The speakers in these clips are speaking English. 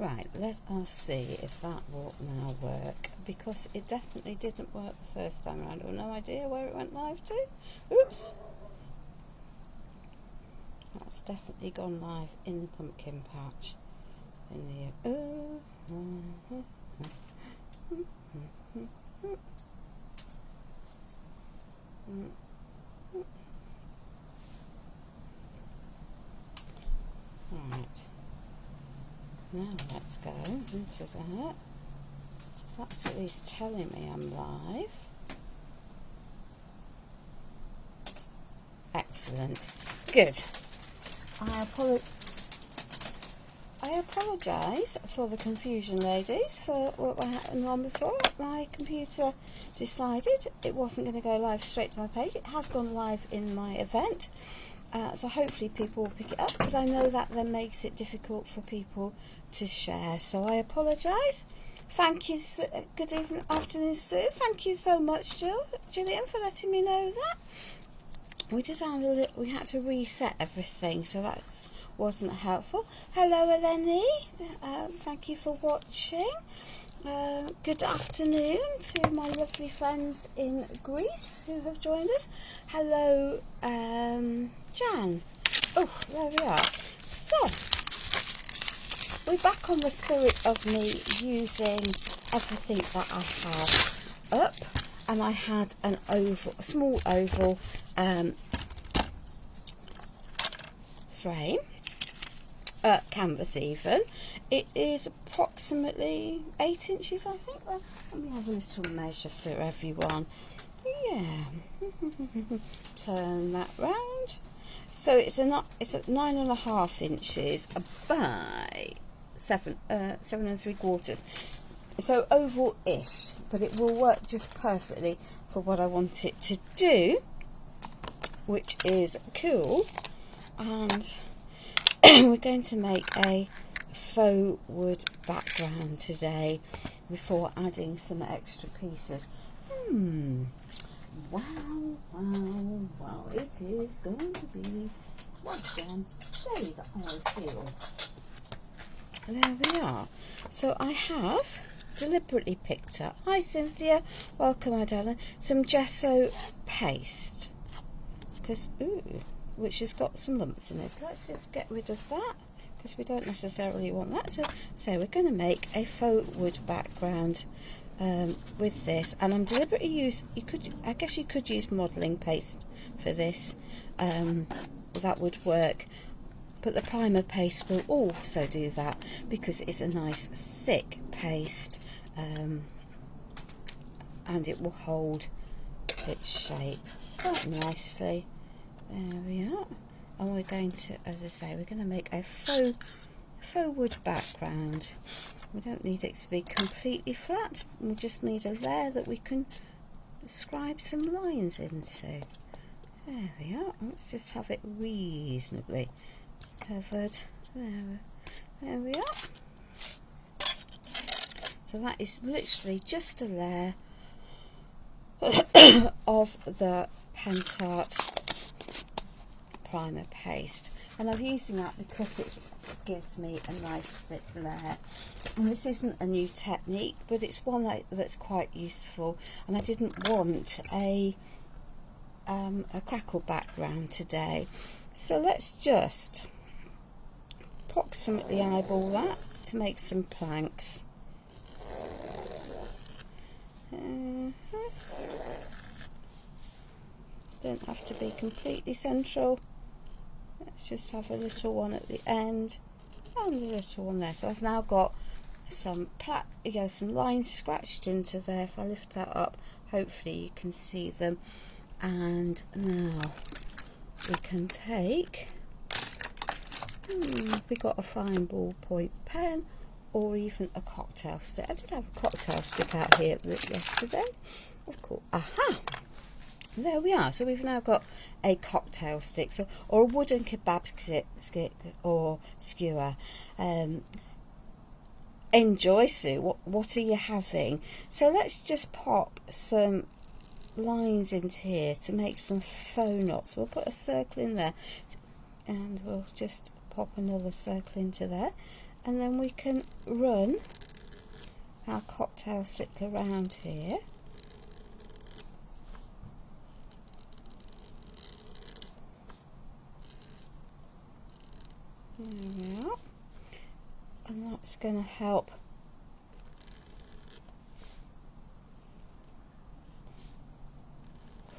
Right, let us see if that will now work, because it definitely didn't work the first time around. I've no idea where it went live to. Oops! That's definitely gone live in the pumpkin patch. In the Right. Now let's go into that. So that's at least telling me I'm live. Excellent. Good. I apologise for the confusion, ladies, for what happened on before. My computer decided it wasn't going to go live straight to my page. It has gone live in my event. So hopefully people will pick it up, but I know that then makes it difficult for people to share. So I apologise. Thank you. Good evening, afternoon, Sue. Thank you so much, Gillian, for letting me know that. We just had to reset everything, so that wasn't helpful. Hello, Eleni. Thank you for watching. Good afternoon to my lovely friends in Greece who have joined us. Hello, Jan. Oh, there we are. So, we're back on the spirit of me using everything that I have up, and I had a small oval frame, canvas even. It is approximately 8 inches, I think. Well, let me have a little measure for everyone. Yeah. Turn that round. So it's at 9.5 inches by 7 3/4. So oval-ish, but it will work just perfectly for what I want it to do, which is cool. And we're going to make a faux wood background today before adding some extra pieces. Wow, it is going to be, once again, days ideal. There we are. So I have deliberately picked up, hi Cynthia, welcome my darling, some gesso paste, because, which has got some lumps in it. So let's just get rid of that, because we don't necessarily want that. So we're going to make a faux wood background with this, and I'm deliberately I guess you could use modelling paste for this. That would work, but the primer paste will also do that, because it's a nice thick paste, and it will hold its shape quite nicely. There we are. And we're going to, as I say, we're going to make a faux wood background. We don't need it to be completely flat. We just need a layer that we can scribe some lines into. There we are. Let's just have it reasonably covered. There we are. So that is literally just a layer of the Pentart primer paste, and I'm using that because it gives me a nice thick layer. And this isn't a new technique, but it's one that's quite useful, and I didn't want a crackle background today. So let's just approximately eyeball that to make some planks. Don't have to be completely central. Let's just have a little one at the end and a little one there. So I've now got some some lines scratched into there. If I lift that up, hopefully you can see them. And now we can take, we got a fine ballpoint pen or even a cocktail stick. I did have a cocktail stick out here yesterday. Of course. Aha! There we are. So we've now got a cocktail stick, or a wooden kebab stick or skewer. Enjoy, Sue. What are you having? So let's just pop some lines into here to make some faux knots. We'll put a circle in there, and we'll just pop another circle into there, and then we can run our cocktail stick around here. There we are, and that's going to help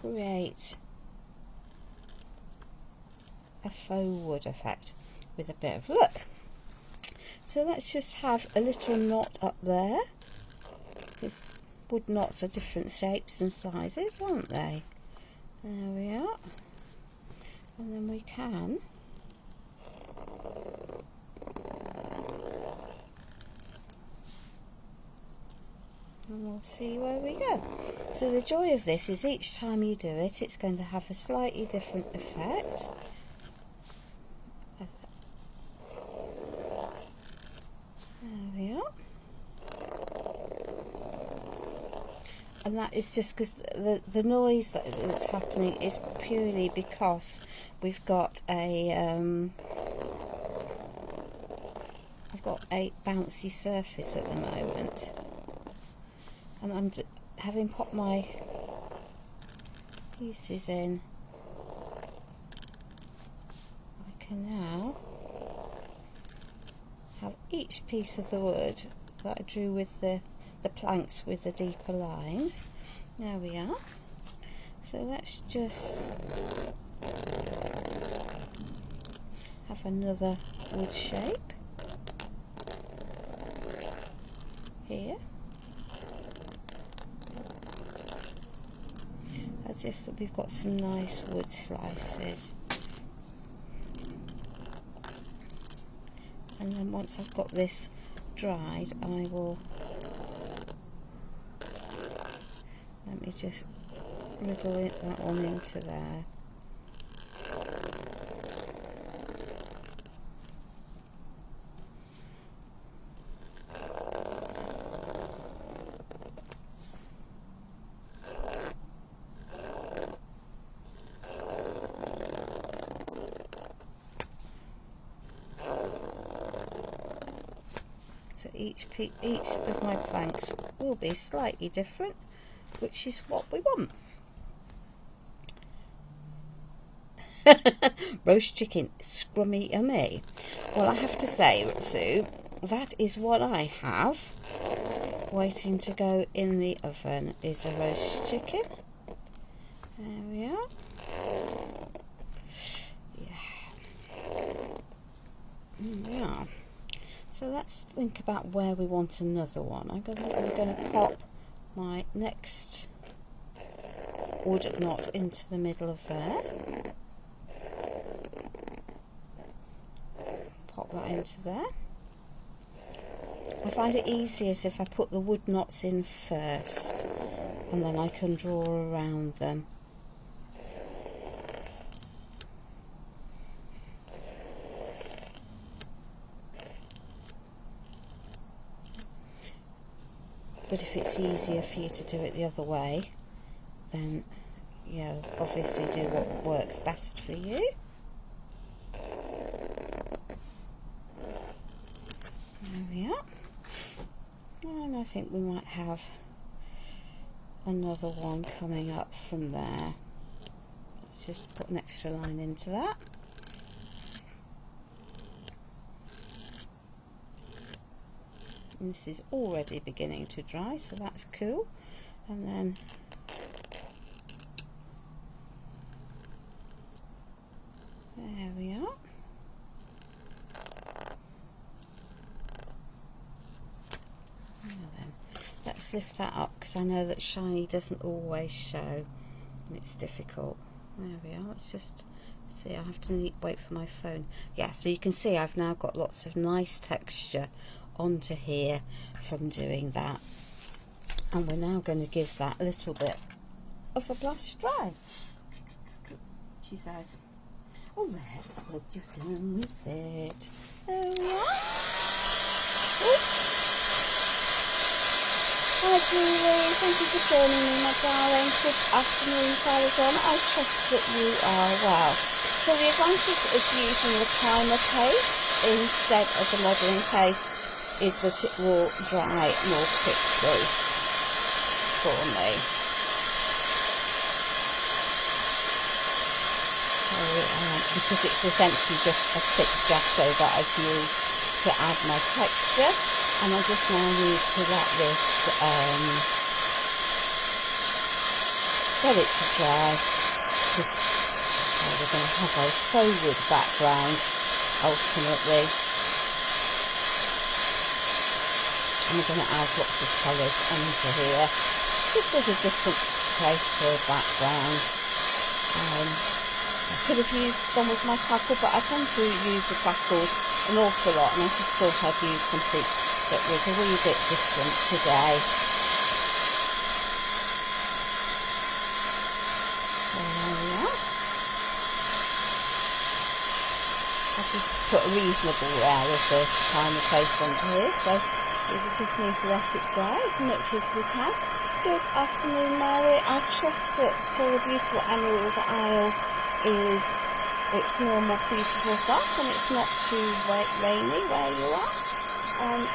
create a faux wood effect with a bit of look. So let's just have a little knot up there. These wood knots are different shapes and sizes, aren't they? There we are. And then we can and we'll see where we go. So the joy of this is each time you do it, it's going to have a slightly different effect. There we are. And that is just because the noise that's happening is purely because we've got a I've got a bouncy surface at the moment, and I'm having popped my pieces in. I can now have each piece of the wood that I drew with the planks with the deeper lines. There we are. So let's just have another wood shape here, as if we've got some nice wood slices. And then once I've got this dried, I will, let me just wriggle that one into there. So each of my planks will be slightly different, which is what we want. Roast chicken, scrummy yummy. Well, I have to say, Sue, that is what I have waiting to go in the oven, is a roast chicken. There we are. Yeah. So let's think about where we want another one. I'm going to pop my next wood knot into the middle of there. Pop that into there. I find it easiest if I put the wood knots in first, and then I can draw around them. But if it's easier for you to do it the other way, then, you know, obviously do what works best for you. There we are. And I think we might have another one coming up from there. Let's just put an extra line into that. And this is already beginning to dry, so that's cool. And then there we are. Now then, let's lift that up, because I know that shiny doesn't always show and it's difficult. There we are. Let's just see. I have to wait for my phone. Yeah, so you can see I've now got lots of nice texture onto here from doing that, and we're now going to give that a little bit of a blush dry. She says, oh, that's what you've done with it. There we are. Ooh. Hi Julie, thank you for joining me, my darling. Good afternoon, Sarah John. I trust that you are well. So the advantage of using the primer paste instead of the modelling paste is that it will dry more quickly for me. Because it's essentially just a thick gesso that I've used to add my texture, and I just now need to let this get it to dry. We're going to have a faux wood background ultimately, and we're going to add lots of colours onto here just as a different place for a background. I could have gone with my crackle, but I tend to use the crackles an awful lot, and I just thought I'd use something that was a wee bit different today. There we are. I've just put a reasonable amount of the primer paste onto here, so we just need to let it dry as much as we can. Good afternoon, Mary. I trust that the beautiful Emerald Isle is its normal beautiful stuff and it's not too rainy where you are.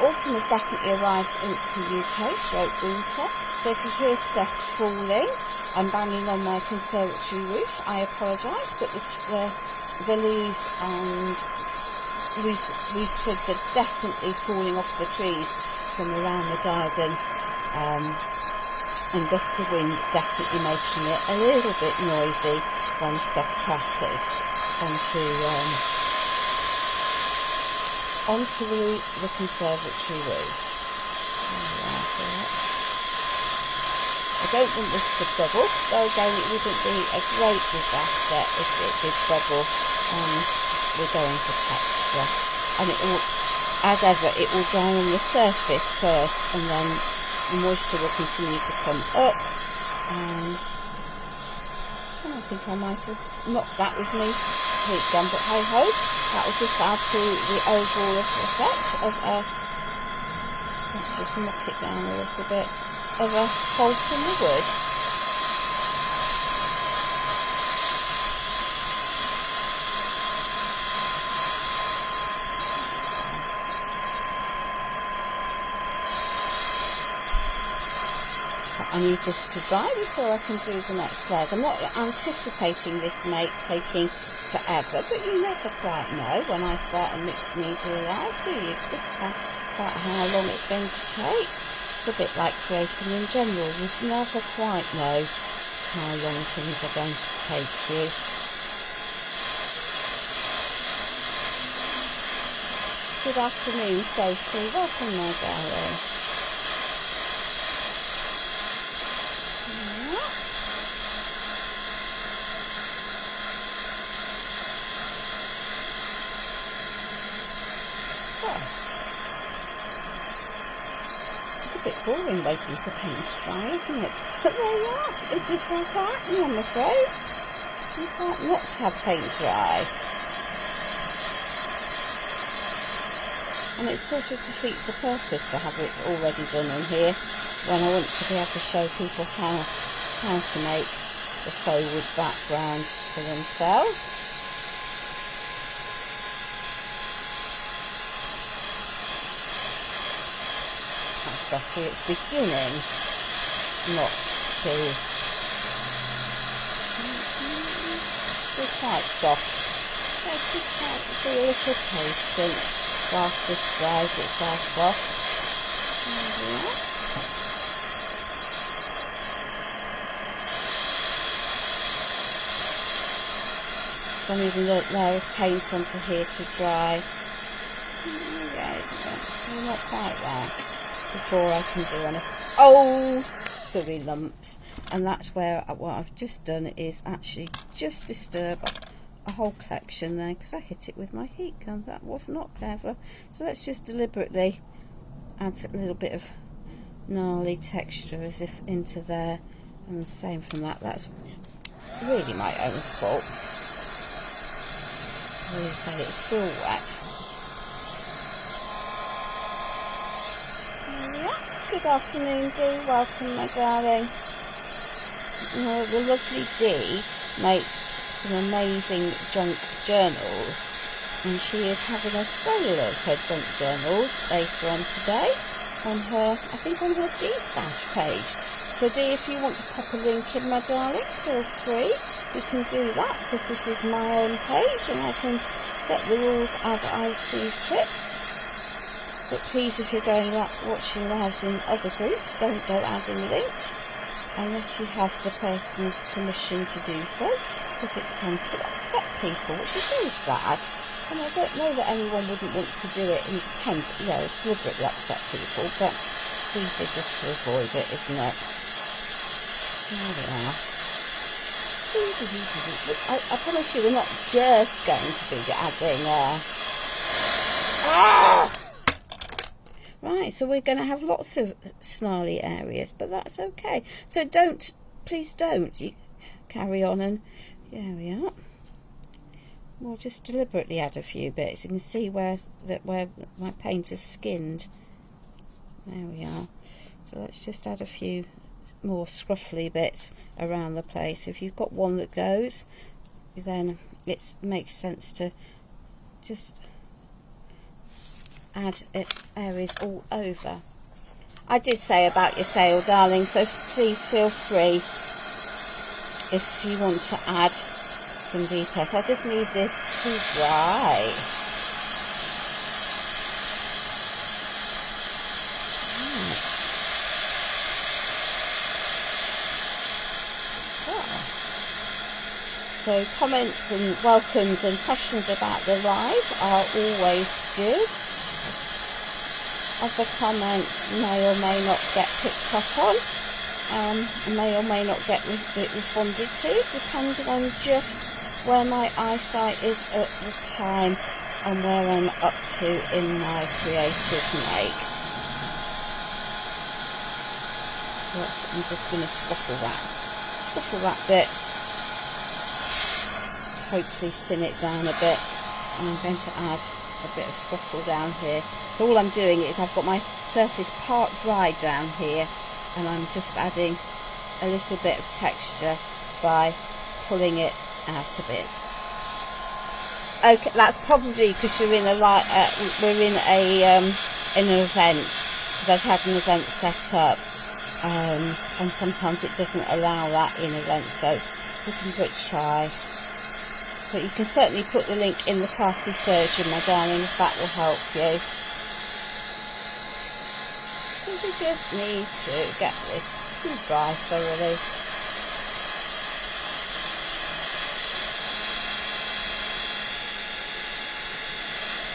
Autumn has definitely arrived into the UK, stroke winter, so if you hear stuff falling and banging on my conservatory roof, I apologise, but the leaves and loose twigs are definitely falling off the trees from around the garden, and gusts of wind definitely making it a little bit noisy when stuff clatters onto the conservatory roof. I don't want this to bubble, though again it wouldn't be a great disaster if it did bubble. We're going for texture, and it will, as ever, it will dry on the surface first, and then the moisture will continue to come up. I think I might have knocked that with me heat gun, but hey ho, that will just add to the overall effect of let's just knock it down a little bit, of a bolt in the wood. I need this to dry before I can do the next leg. I'm not anticipating this taking forever, but you never quite know when I start a mixed media live, do you? About how long it's going to take. It's a bit like creating in general. You never quite know how long things are going to take you. Good afternoon, Sophie. Welcome, my darling. Boring waiting for paint to dry, isn't it? But there you are. It's just like that, I'm afraid. You can't not have paint dry. And it sort of defeats the purpose to have it already done in here when I want to be able to show people how to make the faux wood background for themselves. Especially it's beginning not to be quite soft. So just have to be a little patient whilst this dries itself off. There we are. So I'm using a layer of paint onto here to dry. We're not quite there. Before I can do anything. Sorry, lumps. And that's where what I've just done is actually just disturb a whole collection there because I hit it with my heat gun. That was not clever. So let's just deliberately add a little bit of gnarly texture as if into there, and the same from that. That's really my own fault. As I say, it's still wet. Good afternoon, Dee. Welcome, my darling. The lovely Dee makes some amazing junk journals and she is having a sale of her junk journals later on today on her, I think on her D-Stash page. So Dee, if you want to pop a link in, my darling, feel free. You can do that, because this is my own page and I can set the rules as I see fit. But please, if you're going watching lives in other groups, don't go adding links unless you have the person's permission to do so, because it tends to upset people, which is very sad. And I don't know that anyone wouldn't want to do it independently, deliberately upset people, but it's easier just to avoid it, isn't it? There we are. I promise you, we're not just going to be adding Right, so we're going to have lots of snarly areas, but that's okay. So please don't you carry on, and there we are. We'll just deliberately add a few bits. You can see where my paint is skinned. There we are. So let's just add a few more scruffly bits around the place. If you've got one that goes, then it makes sense to just add areas all over. I did say about your sale, darling, so please feel free if you want to add some details. I just need this to dry. So comments and welcomes and questions about the live are always good. Other comments may or may not get picked up on, may or may not get responded to, depending on just where my eyesight is at the time and where I'm up to in my creative make. So I'm just going to scruffle that bit. Hopefully thin it down a bit, and I'm going to add a bit of scruffle down here. So all I'm doing is I've got my surface part dried down here, and I'm just adding a little bit of texture by pulling it out a bit. Okay, that's probably because you're in we're in an event, because I've had an event set up, and sometimes it doesn't allow that in events, so we can but try. But you can certainly put the link in the Crafty Surgeon, my darling, if that will help you. So we just need to get this to dry thoroughly.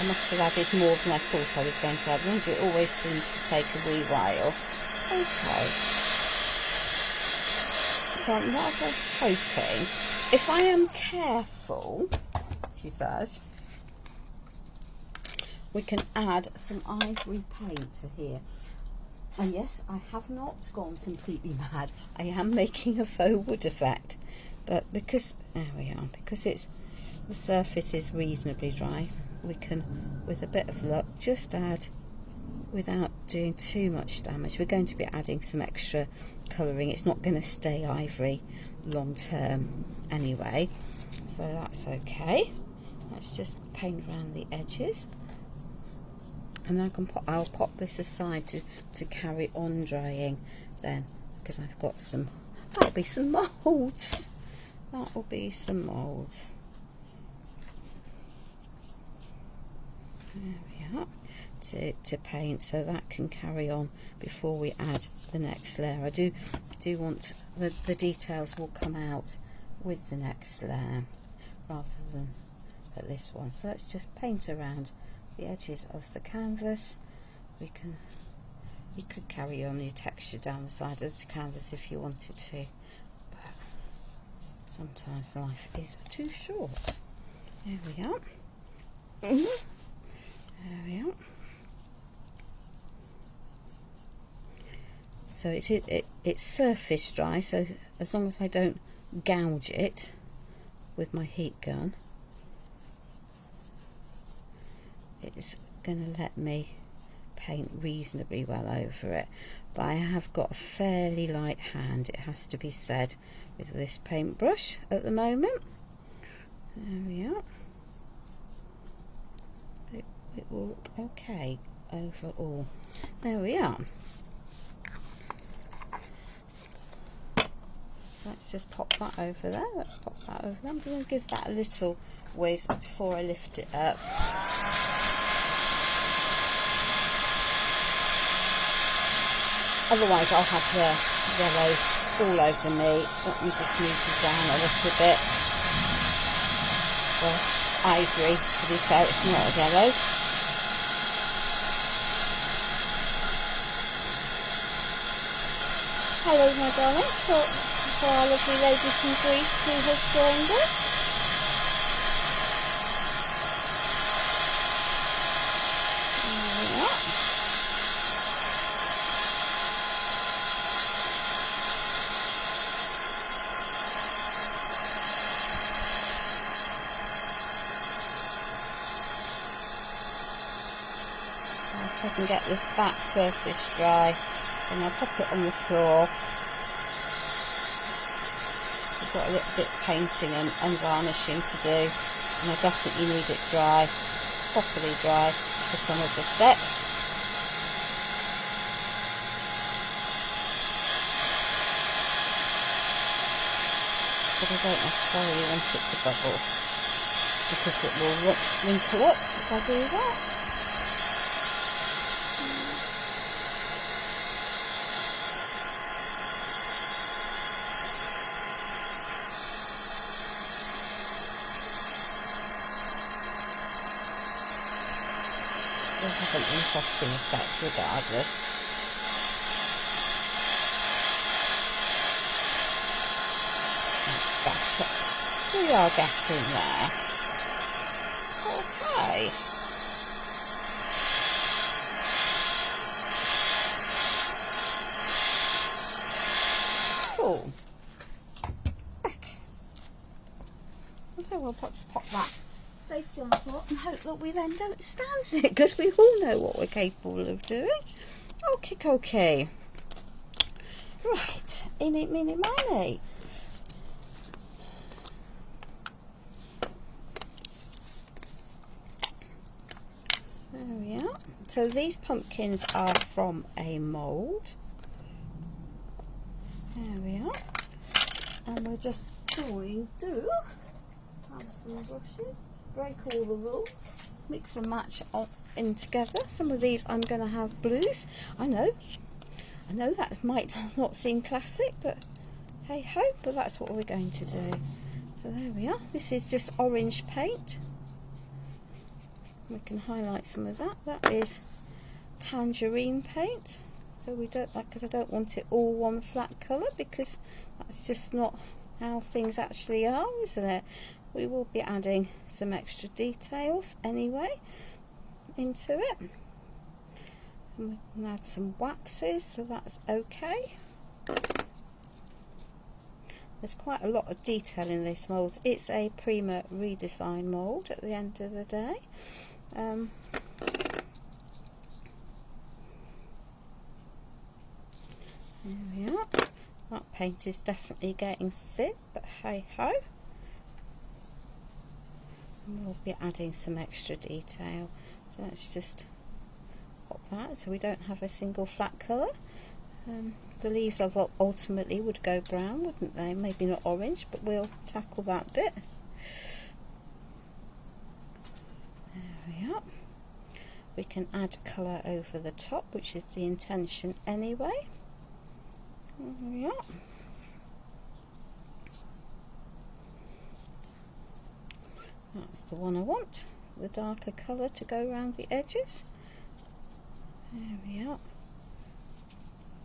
I must have added more than I thought I was going to add. Remember, it always seems to take a wee while. Okay. So I'm rather hoping, if I am careful, she says, we can add some ivory paint to here. And yes, I have not gone completely mad. I am making a faux wood effect, but because it's the surface is reasonably dry, we can, with a bit of luck, just add without doing too much damage. We're going to be adding some extra colouring. It's not going to stay ivory long term anyway, so that's okay. Let's just paint around the edges, and then I'll pop this aside to carry on drying then, because I've got that'll be some moulds. There we are, to paint, so that can carry on before we add the next layer. I do want the details will come out with the next layer rather than at this one. So let's just paint around the edges of the canvas. You could carry on your texture down the side of the canvas if you wanted to, but sometimes life is too short. There we are. There we are. So it's surface dry, so as long as I don't gouge it with my heat gun, it's going to let me paint reasonably well over it. But I have got a fairly light hand, it has to be said, with this paintbrush at the moment. There we are. it will look okay overall. There we are. Let's just pop that over there. Let's pop that over there. I'm going to give that a little whiz before I lift it up. Otherwise I'll have the yellow all over me. Let me just move it down a little bit. Well, ivory, to be fair, it's not a yellow. Hello my darlings, for our lovely lady from Greece who has joined us. I can get this back surface dry, and I'll pop it on the floor. I've got a little bit of painting and varnishing to do, and I definitely need it dry, properly dry for some of the steps. But I don't necessarily want it to bubble, because it will wrinkle up if I do that. Will have an interesting effect regardless. That's better. We are getting there. Okay. Cool. Okay. So we'll just pop that safety on the floor and hope that we then don't stand it, because we all know what we're capable of doing. Okay. Right, eeny, meeny, miny. There we are. So these pumpkins are from a mould. There we are. And we're just going to have some brushes. Break all the rules, mix and match in together. Some of these I'm going to have blues. I know that might not seem classic, but hey ho, but that's what we're going to do. So there we are. This is just orange paint. We can highlight some of that. That is tangerine paint. So we don't like, because I don't want it all one flat colour, because that's just not how things actually are, isn't it? We will be adding some extra details anyway into it. And we can add some waxes, so that's okay. There's quite a lot of detail in this mould. It's a Prima Redesign mould at the end of the day. There we are. That paint is definitely getting thin, but hey ho. And we'll be adding some extra detail. So let's just pop that so we don't have a single flat colour. The leaves ultimately would go brown, wouldn't they? Maybe not orange, but we'll tackle that bit. There we are. We can add colour over the top, which is the intention anyway. There we are. That's the one I want, the darker colour to go around the edges. There we are.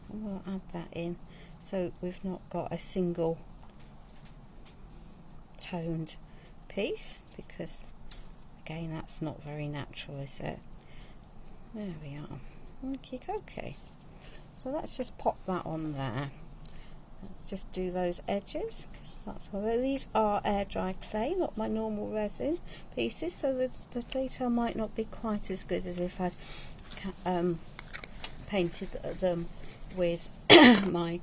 And we'll add that in so we've not got a single toned piece, because again that's not very natural, is it? There we are. Okay. So let's just pop that on there. Let's just do those edges, because that's what these are air dry clay, not my normal resin pieces, so the detail might not be quite as good as if I'd painted them with my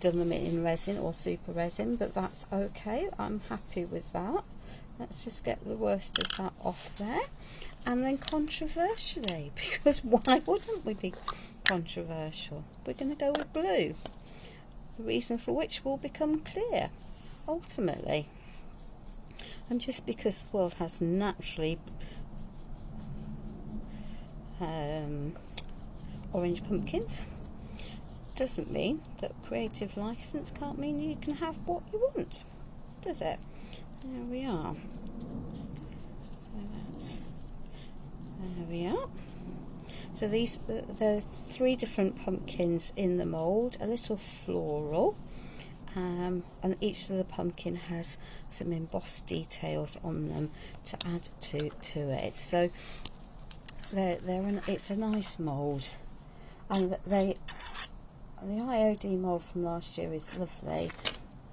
done them in resin or super resin, but that's okay. I'm happy with that. Let's just get the worst of that off there. and then controversially, because why wouldn't we be controversial? We're going to go with blue, the reason for which will become clear ultimately. And just because the world has naturally orange pumpkins doesn't mean that creative license can't mean you can have what you want, does it? There we are. So that's, there we are. So there's 3 different pumpkins in the mould, a little floral, and each of the pumpkin has some embossed details on them to add to it. So it's a nice mould, and the IOD mould from last year is lovely.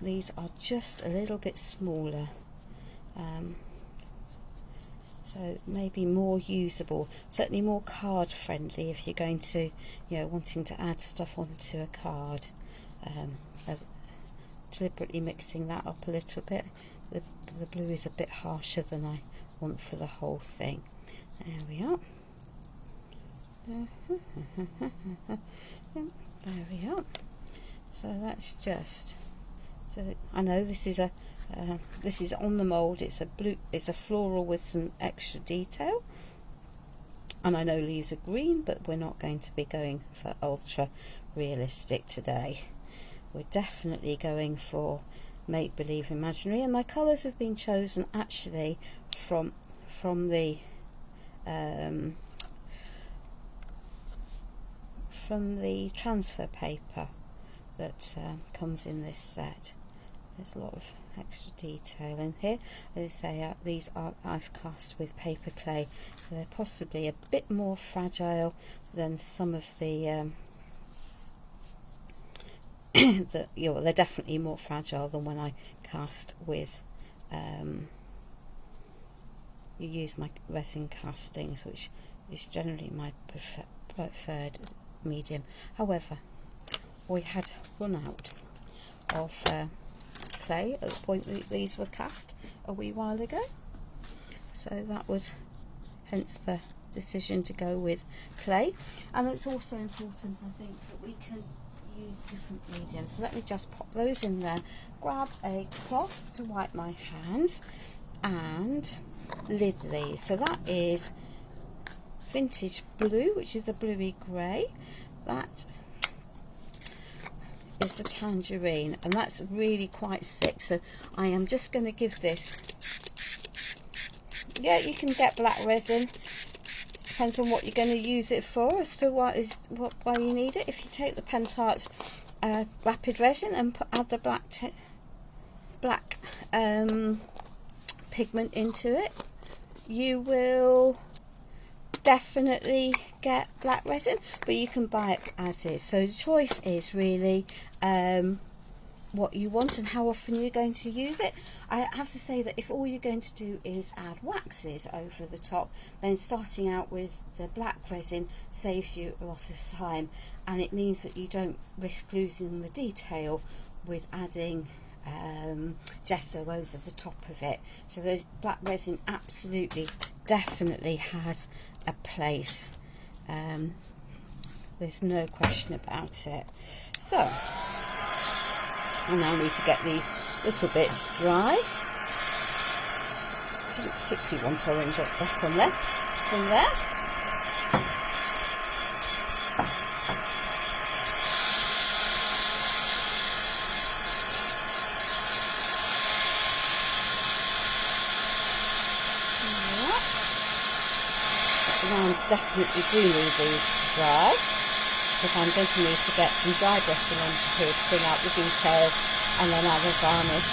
These are just a little bit smaller, so maybe more usable, certainly more card friendly if you're going to, wanting to add stuff onto a card. Deliberately mixing that up a little bit. The blue is a bit harsher than I want for the whole thing. There we are. There we are. So that's just. So I know this is this is on the mould. It's a blue. It's a floral with some extra detail. And I know leaves are green, but we're not going to be going for ultra realistic today. We're definitely going for make-believe imaginary, and my colours have been chosen actually from the transfer paper that comes in this set. There's a lot of extra detail in here. As I say, these I've cast with paper clay, so they're possibly a bit more fragile than some of the they're definitely more fragile than when I cast with you use my resin castings, which is generally my preferred medium. However, we had run out of clay at the point that these were cast a wee while ago, so that was hence the decision to go with clay. And it's also important, I think, that we can use different mediums. So let me just pop those in there, grab a cloth to wipe my hands, and lid these. So that is vintage blue, which is a bluey grey. That is the tangerine, and that's really quite thick. So I am just going to give this. Yeah, you can get black resin. Depends on what you're going to use it for as to why you need it. If you take the Pentart rapid resin and add the black pigment into it, you will definitely get black resin, but you can buy it as is. So the choice is really what you want and how often you're going to use it. I have to say that if all you're going to do is add waxes over the top, then starting out with the black resin saves you a lot of time, and it means that you don't risk losing the detail with adding gesso over the top of it. So there's black resin absolutely definitely has a place. There's no question about it. So I now need to get these little bits dry. I don't particularly want orange up on there. From there. Definitely do need these to dry, because I'm going to need to get some dry brushing onto here to bring out the detail, and then add a varnish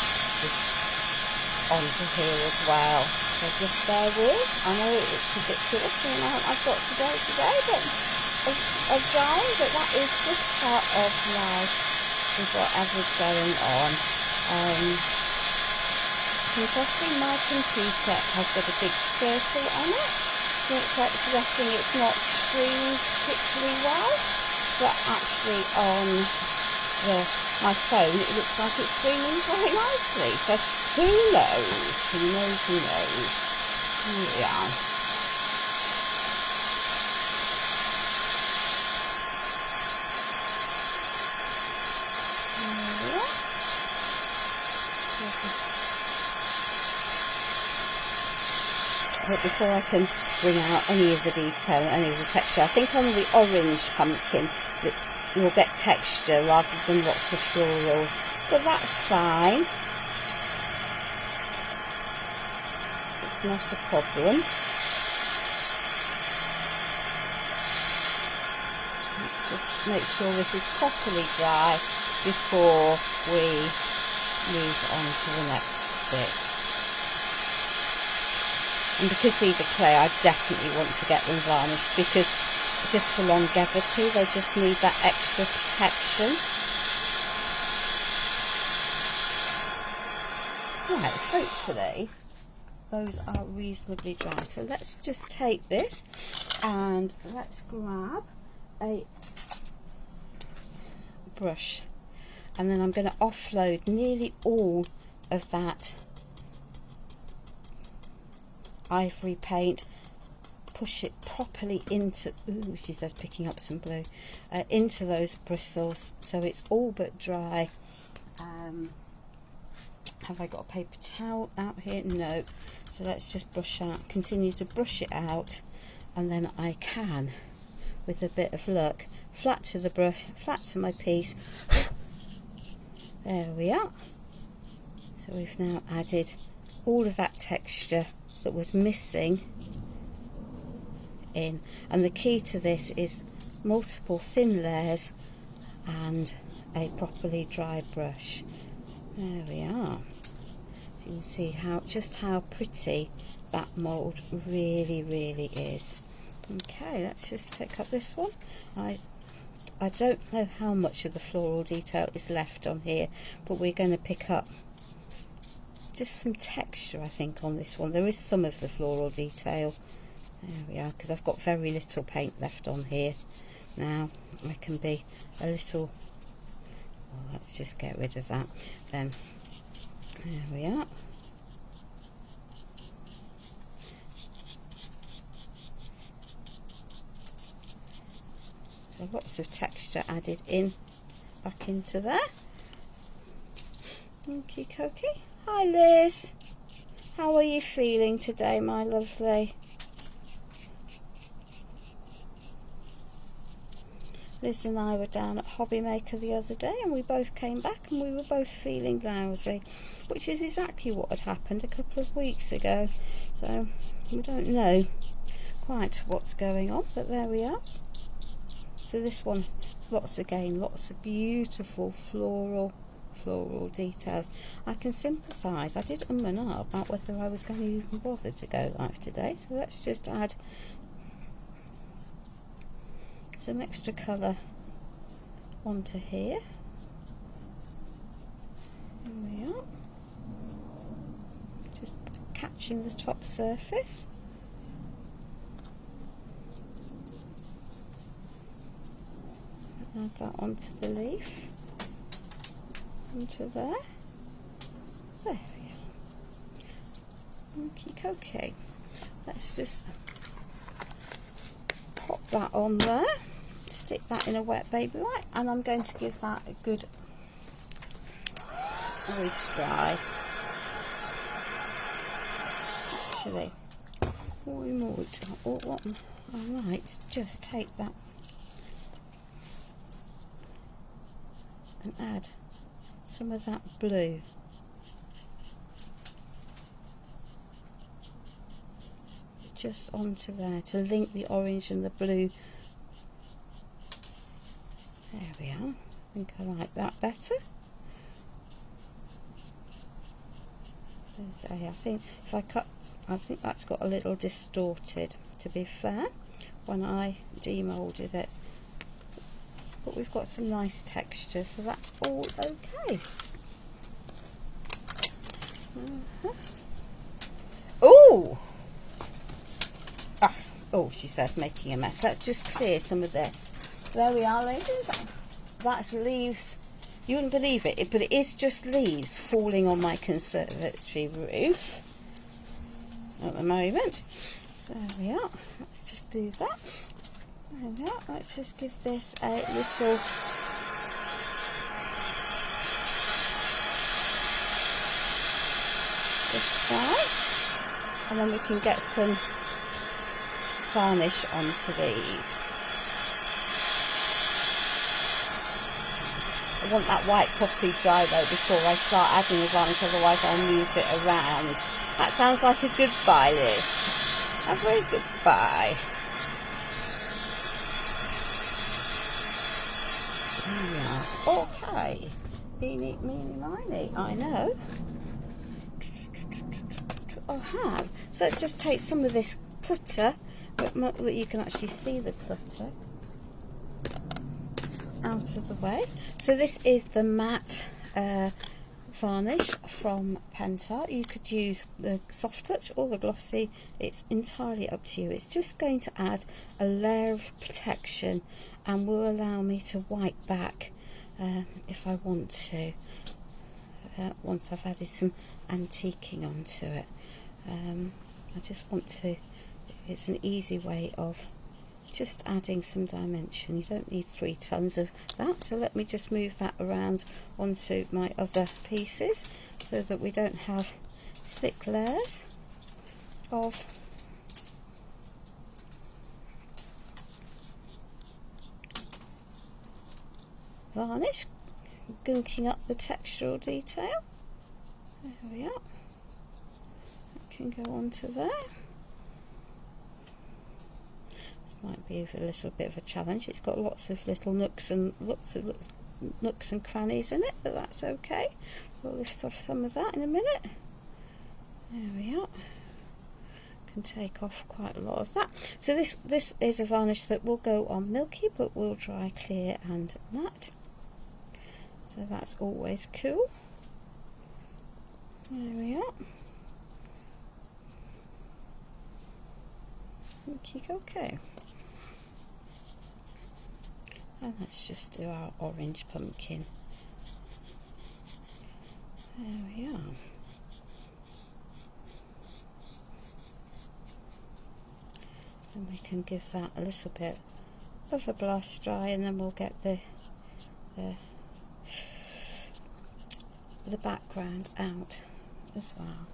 onto here as well. So just bear with. I know it's ridiculous the amount I've got to go today, but of drying, but that is just part of life with whatever's going on. Interesting, my computer has got a big circle on it. Suggesting it's not streamed particularly well, but actually on my phone it looks like it's streaming very nicely. So who knows? Who knows? Who knows? Here we are. but before I can bring out any of the detail, any of the texture, I think on the orange pumpkin that you'll get texture rather than lots of florals, but that's fine. It's not a problem. Let's just make sure this is properly dry before we move on to the next bit. And because these are clay, I definitely want to get them varnished, because just for longevity they just need that extra protection. Right, hopefully those are reasonably dry. So let's just take this and let's grab a brush, and then I'm going to offload nearly all of that ivory paint, push it properly into, ooh, she says picking up some blue, into those bristles so it's all but dry. Have I got a paper towel out here? No. So let's just brush out, continue to brush it out, and then I can, with a bit of luck, flat to the brush, flat to my piece. There we are. So we've now added all of that texture that was missing in, and the key to this is multiple thin layers and a properly dry brush. There we are. So you can see just how pretty that mould really is. Okay, let's just pick up this one. I don't know how much of the floral detail is left on here, but we're going to pick up just some texture, I think, on this one. There is some of the floral detail. There we are, because I've got very little paint left on here. Now I can be a little, well, let's just get rid of that then. There we are. So lots of texture added in, back into there. Okie dokie. Hi Liz, how are you feeling today, my lovely? Liz and I were down at Hobby Maker the other day, and we both came back and we were both feeling lousy, which is exactly what had happened a couple of weeks ago. So we don't know quite what's going on, but there we are. So this one, lots of beautiful floral details. I can sympathise. I did and ah about whether I was going to even bother to go live today, so let's just add some extra colour onto here. Here we are. Just catching the top surface. Add that onto the leaf. Into there. There we are. Okie dokie. Let's just pop that on there. Stick that in a wet baby wipe, and I'm going to give that a good voice dry. Actually, we might, I might just take that and add some of that blue. Just onto there to link the orange and the blue. There we are. I think I like that better. I think if I cut, I think that's got a little distorted, to be fair, when I demoulded it. But we've got some nice texture, so that's all okay. Ooh! Oh, she said, making a mess. Let's just clear some of this. There we are, ladies. That's leaves. You wouldn't believe it, but it is just leaves falling on my conservatory roof at the moment. So there we are. Let's just do that. There we are. Let's just give this a little dry. and then we can get some varnish onto these. I want that white properly dry though before I start adding the varnish, otherwise I'll move it around. That sounds like a goodbye, Liz. A very goodbye. Yeah. Okay. Eeny, meeny, miny. I know. I have. So let's just take some of this clutter, that you can actually see the clutter, out of the way. So this is the matte varnish from Pentart. You could use the soft touch or the glossy, it's entirely up to you. It's just going to add a layer of protection and will allow me to wipe back if I want to, once I've added some antiquing onto it. I just want to, it's an easy way of just adding some dimension. You don't need 3 tons of that, so let me just move that around onto my other pieces so that we don't have thick layers of varnish gunking up the textural detail. There we are. That can go onto there. This might be a little bit of a challenge. It's got lots of little nooks and crannies in it, but that's okay. We'll lift off some of that in a minute. There we are. Can take off quite a lot of that. So this is a varnish that will go on milky, but will dry clear and matte. So that's always cool. There we are. Okay. And let's just do our orange pumpkin. There we are. And we can give that a little bit of a blast dry, and then we'll get the background out as well.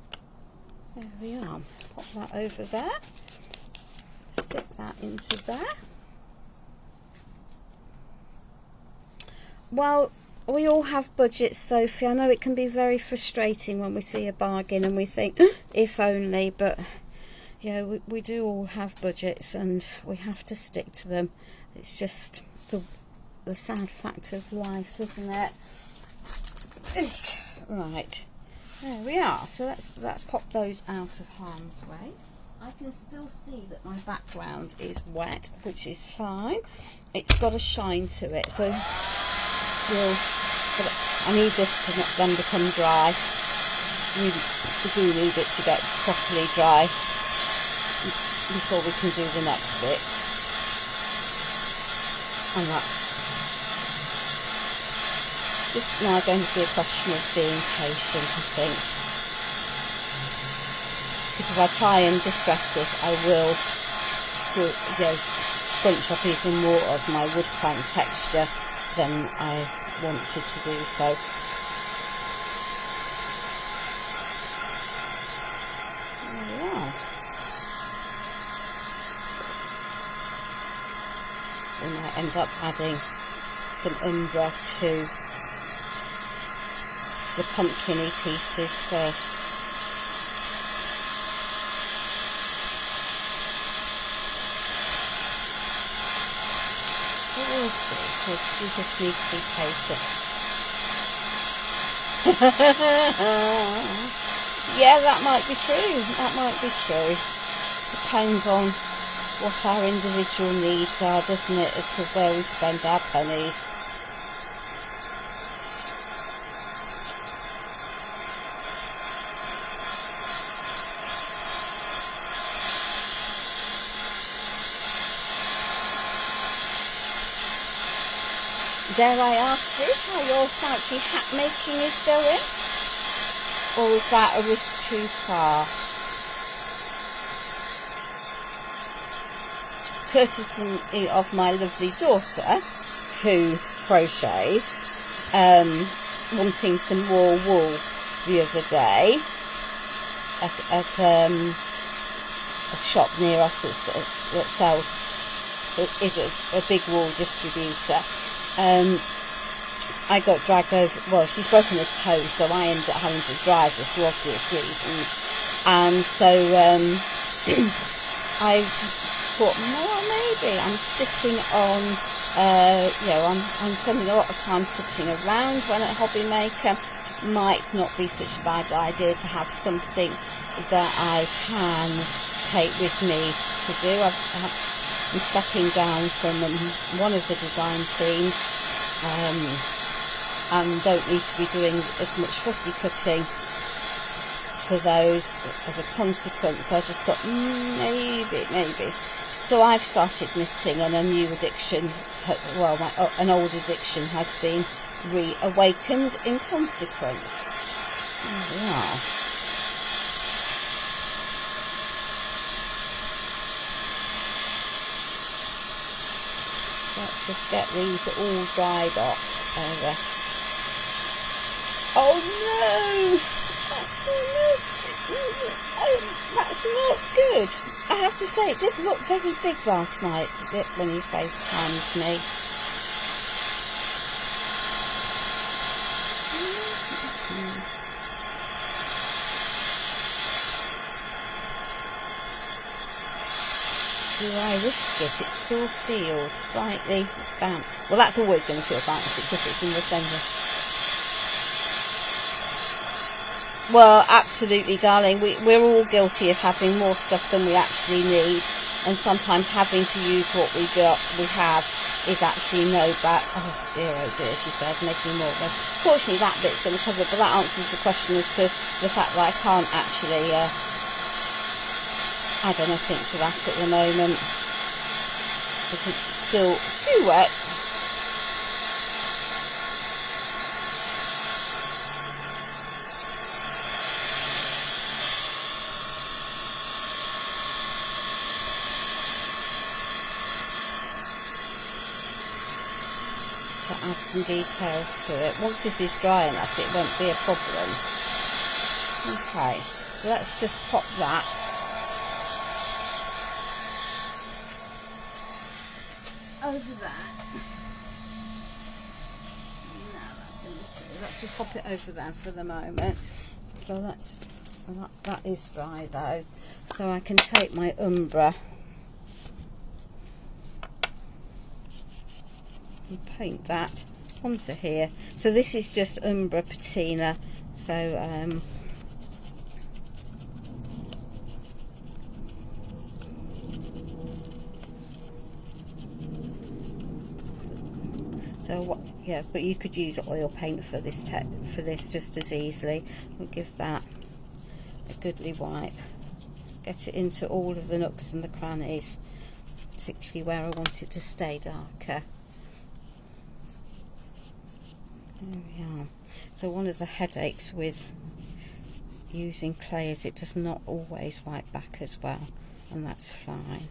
There we are. Pop that over there. Stick that into there. Well, we all have budgets, Sophie. I know it can be very frustrating when we see a bargain and we think, if only, but yeah, we do all have budgets and we have to stick to them. It's just the sad fact of life, isn't it? Right, there we are. So let's pop those out of harm's way. I can still see that my background is wet, which is fine. It's got a shine to it, so I need this to then become dry. We do need it to get properly dry before we can do the next bit. And that's just now going to be a question of being patient, I think. Because if I try and distress this, I will scrunch up even more of my wood plank texture than I wanted to do so. There we are. We might end up adding some umbre to the pumpkin-y pieces first. We'll see, because we just need to be patient. Yeah, that might be true. That might be true. Depends on what our individual needs are, doesn't it, as to where we spend our pennies. Dare I ask you how your Souchy hat making is going? Or is that a risk too far? Courtesy of my lovely daughter, who crochets, wanting some more wool the other day at a shop near us that sells, is a big wool distributor. I got dragged over, well, she's broken her toe, so I ended up having to drive her for obvious reasons. And so I thought, well, maybe I'm sitting on, you know, I'm spending a lot of time sitting around when a hobby maker. Might not be such a bad idea to have something that I can take with me to do. I'm stepping down from one of the design teams and don't need to be doing as much fussy cutting for those as a consequence. I just thought maybe. So I've started knitting, and a new addiction, well, an old addiction has been reawakened in consequence. There we are. Let's just get these all dried off. Oh no! That's not good. I have to say, it did look very big last night when you FaceTimed me. Do I risk it? It still feels slightly damp. Well, that's always going to feel damp because it's in the centre. Well, absolutely, darling. We're all guilty of having more stuff than we actually need, and sometimes having to use what we have is actually no back. Oh dear, she said, making more of us. Fortunately, that bit's going to cover it, but that answers the question as to the fact that I can't actually add anything to that at the moment because it's still too wet. To add some details to it. Once this is dry enough, it won't be a problem. Okay, so let's just pop that over there. No, that's going to be silly. Let's just pop it over there for the moment. So that is dry though. So I can take my Umbra and paint that onto here. So this is just Umbra Patina. So yeah, but you could use oil paint for this just as easily. We'll give that a goodly wipe. Get it into all of the nooks and the crannies, particularly where I want it to stay darker. There we are. So one of the headaches with using clay is it does not always wipe back as well, and that's fine.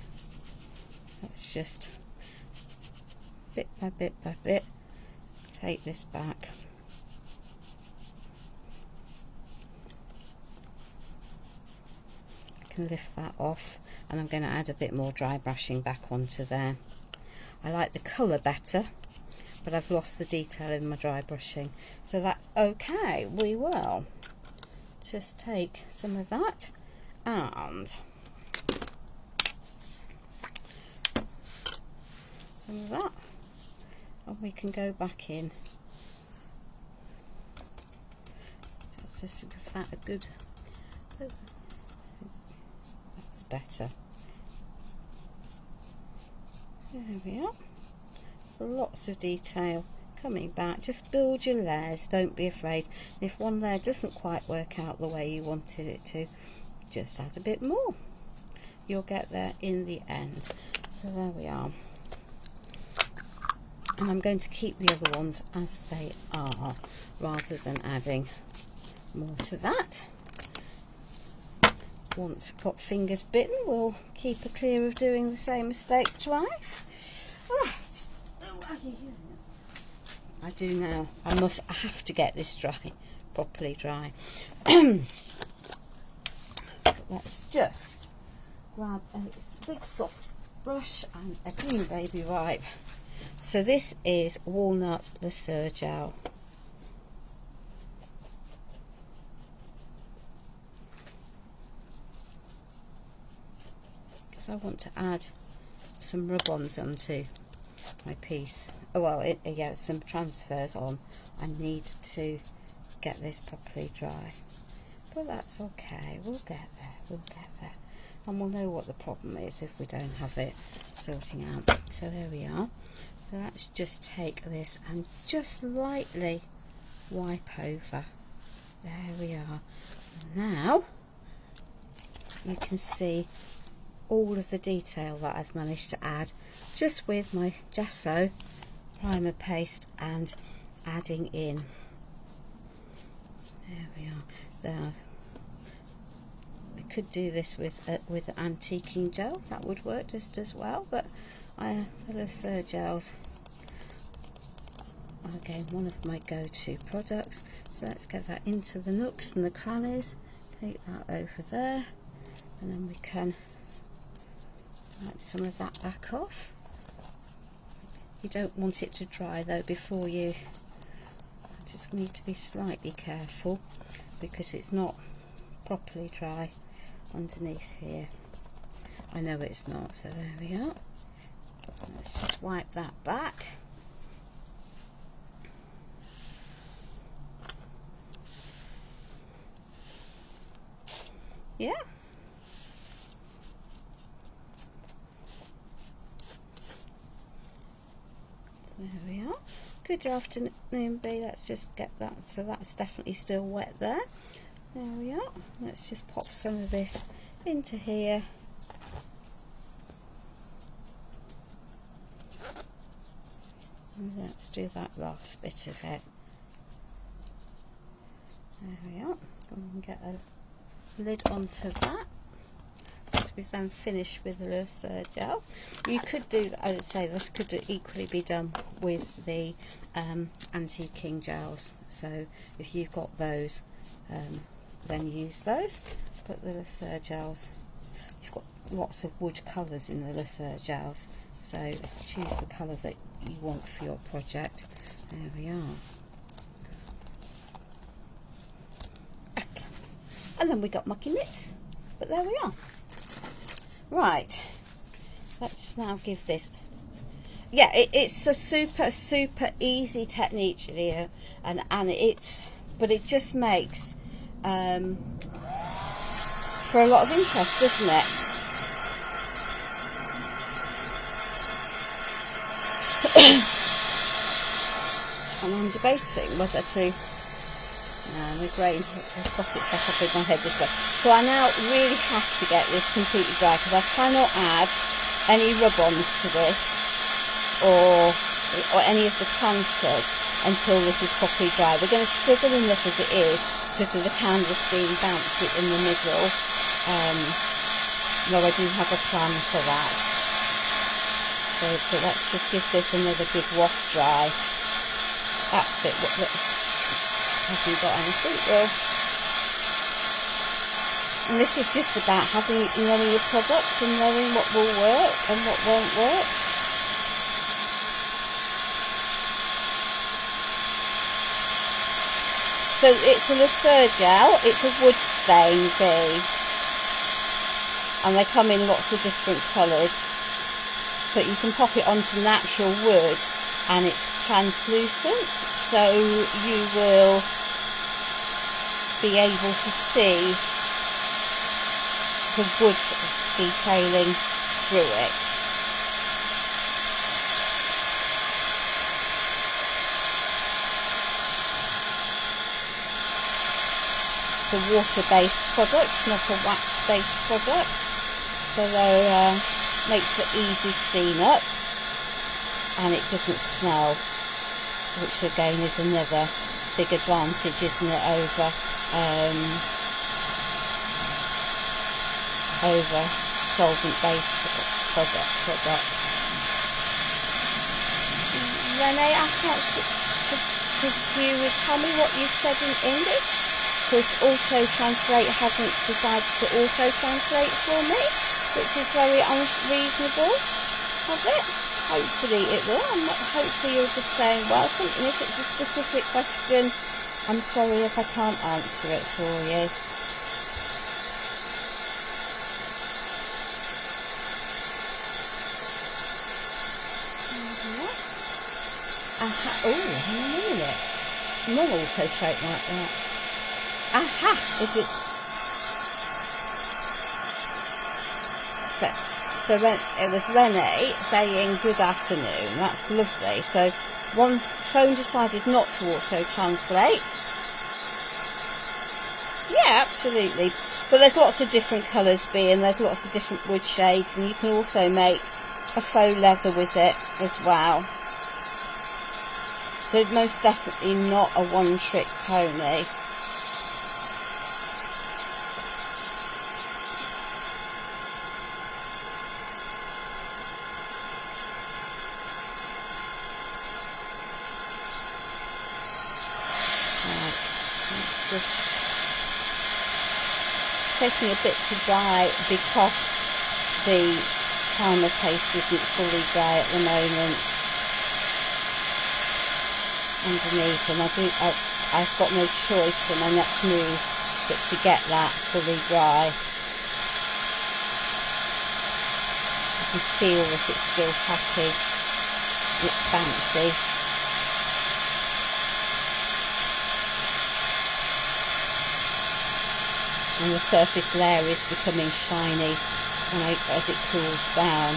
Let's just bit by bit take this back. I can lift that off, and I'm going to add a bit more dry brushing back onto there. I like the colour better, but I've lost the detail in my dry brushing, so that's okay. We will just take some of that and some of that, and we can go back in. Just to give that a good, that's better. There we are. So lots of detail coming back. Just build your layers, don't be afraid. And if one layer doesn't quite work out the way you wanted it to, just add a bit more. You'll get there in the end. So there we are. And I'm going to keep the other ones as they are rather than adding more to that. Once got fingers bitten, we'll keep her clear of doing the same mistake twice. Right. I do now. I have to get this dry, properly dry. Let's just grab a big soft brush and a green baby wipe. So this is walnut Lasur gel. Because I want to add some rub-ons onto my piece. Oh well, yeah, some transfers on. I need to get this properly dry. But that's okay, we'll get there, and we'll know what the problem is if we don't have it sorting out. So there we are. So let's just take this and just lightly wipe over. There we are. Now you can see all of the detail that I've managed to add just with my gesso primer paste and adding in. There we are. There. I could do this with antiquing gel, that would work just as well, but the Lasur gels are again one of my go-to products. So let's get that into the nooks and the crannies, take that over there, and then we can wipe some of that back off. You don't want it to dry though before you, just need to be slightly careful because it's not properly dry underneath here. I know it's not, so there we are. Let's just wipe that back. Yeah. There we are. Good afternoon, B. Let's just get that, so that's definitely still wet there. There we are. Let's just pop some of this into here. And let's do that last bit of it. There we are. And get a lid onto that. As we've then finished with the Lasur gel. You could do, as I say, this could equally be done with the antiquing gels. So if you've got those, then use those. But the Lasur gels, you've got lots of wood colours in the Lasur gels. So choose the colour that you want for your project. There we are. Okay. And then we got mucky mitts. But there we are. Right, let's now give this, yeah, it's a super easy technique, Julia, and but it just makes for a lot of interest, doesn't it? And I'm debating whether to, my brain has got it set up in my head this way. So I now really have to get this completely dry because I cannot add any rub-ons to this or any of the transfers until this is properly dry. We're going to struggle enough as it is because of the canvas being bouncy in the middle, though I do have a plan for that. So let's just give this another good wash dry. That's it. Hasn't got anything, well, and this is just about knowing your products and knowing what will work and what won't work. So it's a Lasur gel, it's a wood stain bee, and they come in lots of different colours, but you can pop it onto natural wood and it's translucent, so you will be able to see the wood detailing through it. It's a water-based product, not a wax-based product, so that makes it easy to clean up and it doesn't smell, which again is another big advantage, isn't it, over solvent-based products. Renee, I can't see. Could you tell me what you've said in English? Because auto-translate hasn't decided to auto-translate for me. which is very unreasonable of it. Hopefully it will, and hopefully you'll just say welcome, and if it's a specific question, I'm sorry if I can't answer it for you. Oh, hang on a minute. Not auto shape like that. Aha! Is it? So it was Renee saying good afternoon. That's lovely. So one phone decided not to auto translate. Yeah, absolutely. But there's lots of different colours and there's lots of different wood shades, and you can also make a faux leather with it as well. So most definitely not a one-trick pony. Right, it's just taking a bit to dry because the primer paste isn't fully dry at the moment underneath, and I've got no choice for my next move but to get that fully dry. I can feel that it's still tacky, it's bouncy. And the surface layer is becoming shiny as it cools down.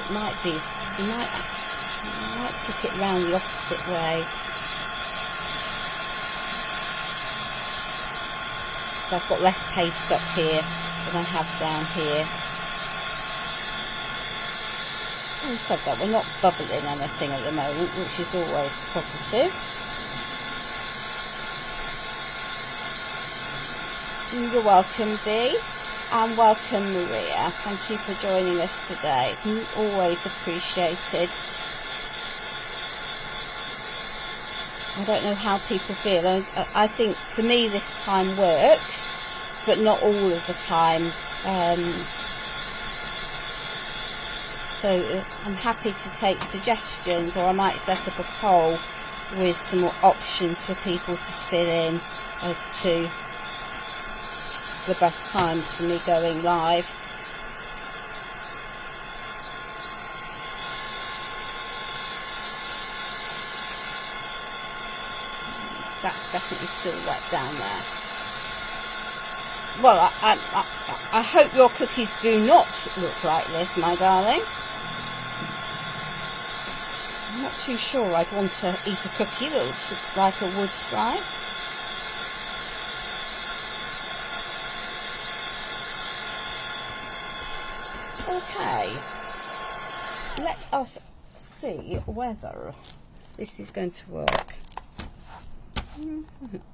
It might be, you might pick it round the opposite way. So I've got less paste up here than I have down here. Having said that, we're not bubbling anything at the moment, which is always positive. You're welcome, Bea. And welcome, Maria. Thank you for joining us today. It's always appreciated. I don't know how people feel. I think for me this time works, but not all of the time. So I'm happy to take suggestions, or I might set up a poll with some more options for people to fill in as to the best times for me going live. That's definitely still wet down there. Well, I hope your cookies do not look like this, my darling. I'm not too sure I'd want to eat a cookie that looks like a wood slice. Okay, let us see whether this is going to work.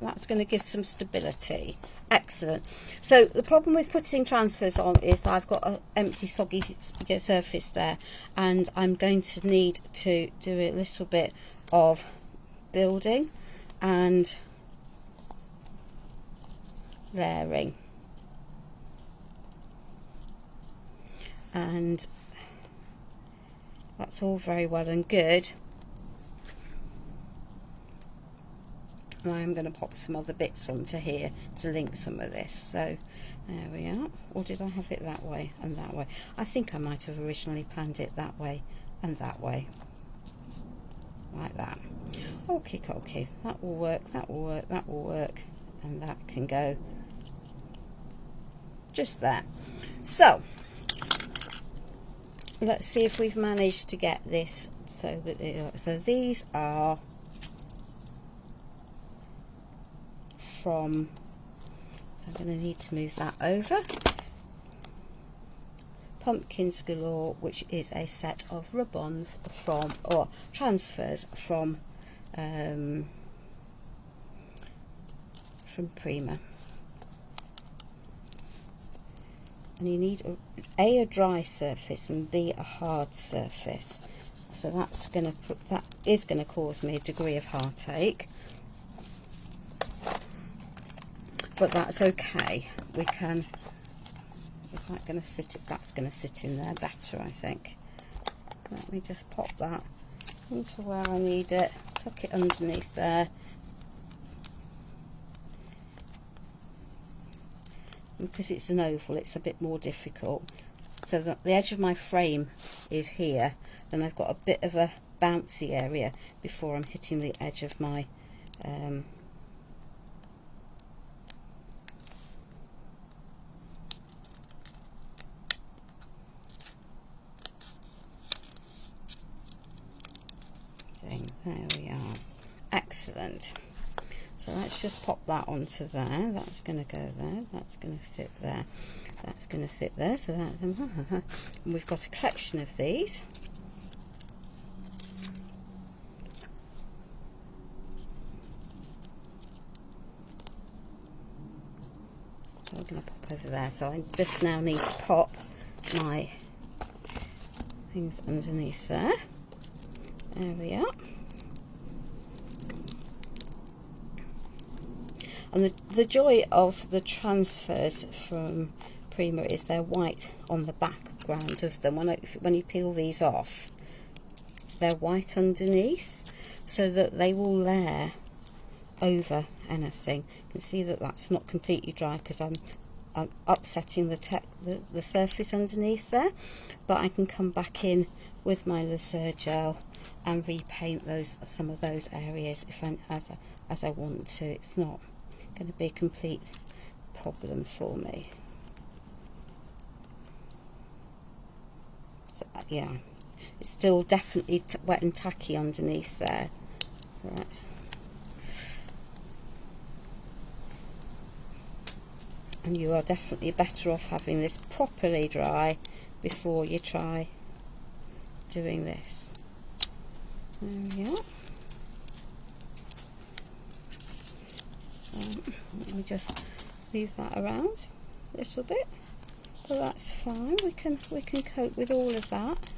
That's going to give some stability. Excellent. So the problem with putting transfers on is that I've got an empty soggy surface there, and I'm going to need to do a little bit of building and layering. And that's all very well and good. And I'm going to pop some other bits onto here to link some of this. So there we are. Or did I have it that way and that way? I think I might have originally planned it that way and that way. Like that. Okay. That will work, that will work, that will work. And that can go just there. So let's see if we've managed to get this so that so these are from, so I'm going to need to move that over. Pumpkins Galore, which is a set of rub-ons from, or transfers from Prima. And you need a dry surface and B, a hard surface. So that is going to cause me a degree of heartache, but that's okay. We can. Is that going to sit? That's going to sit in there better, I think. Let me just pop that into where I need it. Tuck it underneath there. Because it's an oval, it's a bit more difficult. So the edge of my frame is here, and I've got a bit of a bouncy area before I'm hitting the edge of my thing. There we are. Excellent. So let's just pop that onto there. That's going to go there. That's going to sit there. That's going to sit there. So that and we've got a collection of these. So we're going to pop over there. So I just now need to pop my things underneath there. There we are. And the joy of the transfers from Prima is they're white on the background of them. When you peel these off, they're white underneath, so that they will layer over anything. You can see that that's not completely dry because I'm upsetting the surface underneath there, but I can come back in with my Lucerne gel and repaint some of those areas as I want to. It's not going to be a complete problem for me. So yeah, it's still definitely wet and tacky underneath there. So that's, and you are definitely better off having this properly dry before you try doing this. There we are. Let me just leave that around a little bit, but that's fine. We can cope with all of that.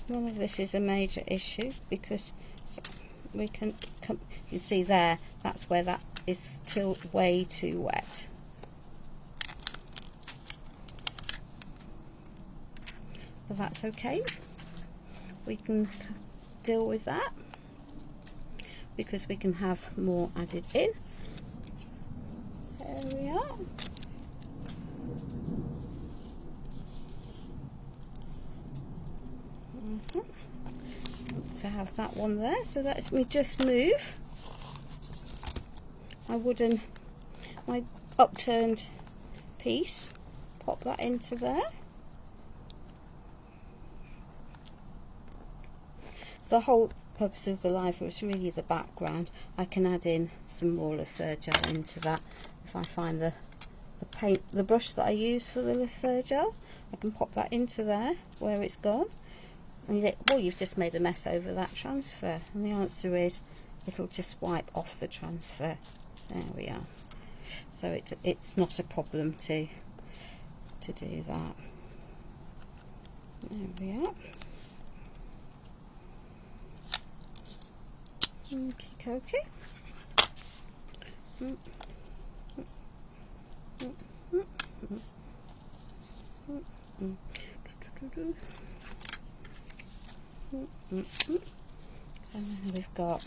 None of this is a major issue because we can. You see there, that's where that is still way too wet. But that's okay. We can deal with that because we can have more added in. There we are. To have that one there, so let me just move my upturned piece, pop that into there. So the whole purpose of the library is really the background. I can add in some more Lucerne gel into that. If I find the brush that I use for the Lucerne gel, I can pop that into there where it's gone. And you think, well, you've just made a mess over that transfer. And the answer is, it'll just wipe off the transfer. There we are. So it's not a problem to do that. There we are. Okay. And then we've got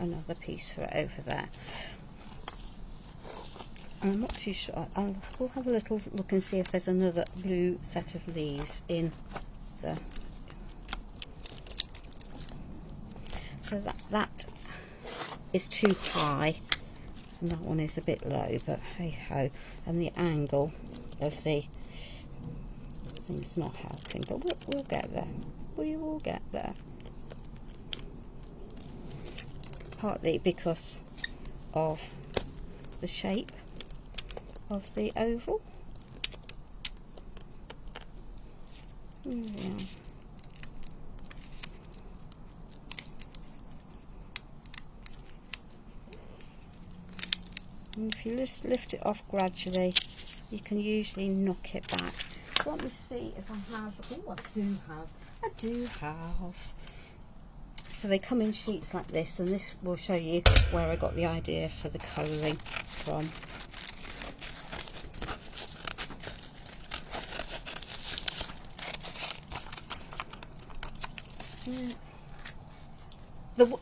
another piece for it over there. I'm not too sure. We'll have a little look and see if there's another blue set of leaves in the. So that is too high, and that one is a bit low. But hey ho, and the angle of the thing's not helping. But we'll get there. We will get there. Partly because of the shape of the oval. Yeah. And if you just lift it off gradually, you can usually knock it back. So let me see if I have. Oh, I do have. So they come in sheets like this, and this will show you where I got the idea for the colouring from.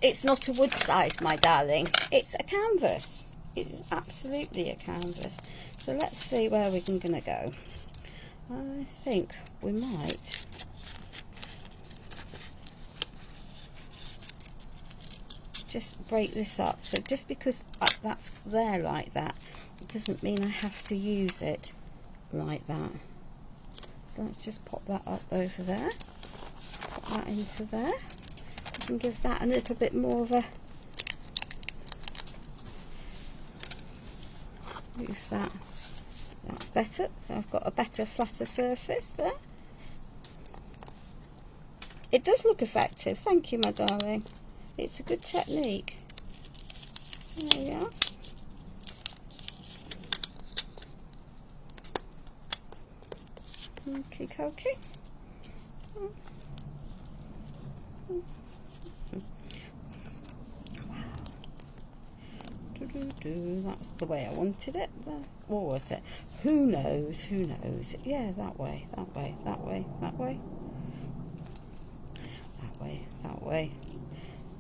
It's not a wood size, my darling. It's a canvas. It is absolutely a canvas. So let's see where we're going to go. I think we might just break this up. So just because that's there like that, it doesn't mean I have to use it like that. So let's just pop that up over there. Pop that into there. And give that a little bit more of a move that. That's better. So I've got a better, flatter surface there. It does look effective. Thank you, my darling. It's a good technique. There we are. Okay, okay. That's the way I wanted it. What was it? Who knows? Who knows? Yeah, that way, that way, that way, that way, that way, that way.